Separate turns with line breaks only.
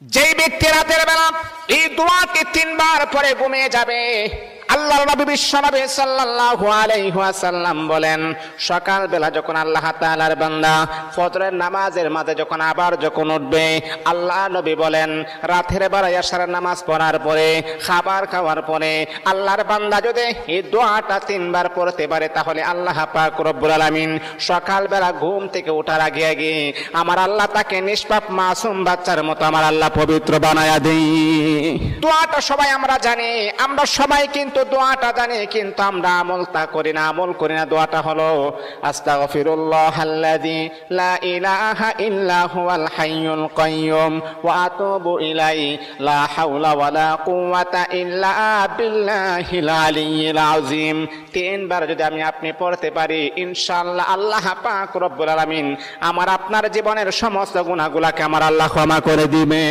যেই ব্যক্তি রাতের বেলা এই দোয়াটি 3 বার পরে ঘুমিয়ে যাবে, আল্লাহর নবী বিশ্বনবী সাল্লাল্লাহু আলাইহি ওয়াসাল্লাম বলেন, সকাল বেলা যখন আল্লাহ তাআলার বান্দা ফজরের নামাজের মাঝে যখন উঠবে, আল্লাহ নবী বলেন রাতের বেলা এশার নামাজ পড়ার পরে, খাবার খাওয়ার পরে আল্লাহর বান্দা যদি এই দোয়াটা 3 বার পড়তে পারে, তাহলে আল্লাহ পাক রব্বুল আলামিন সকাল বেলা ঘুম থেকে ওঠার আগে আগে আমার আল্লাহ তাকে নিষ্পাপ মাসুম বাচ্চার মতো আমার আল্লাহ পবিত্র বানায়া দেই। দোয়াটা সবাই আমরা জানি, আমরা সবাই কিন্তু দোয়াটা জানি, কিন্তু আমরা আমল করি না। দোয়াটা হলো আস্তাগফিরুল্লাহাল্লাযী লা ইলাহা ইল্লা হুয়াল হাইয়ুল কাইয়্যুম ওয়া আতুবু ইলাইহি লা হাওলা ওয়ালা কুওয়াতা ইল্লা বিল্লাহিল আলিয়্যিল আযীম। 3 বার যদি আপনি পড়তে পারি, ইনশাআল্লাহ আল্লাহ পাক রব্বুল আলামিন আমার আপনার জীবনের সমস্ত গুনাহগুলোকে আমার আল্লাহ ক্ষমা করে দিবে।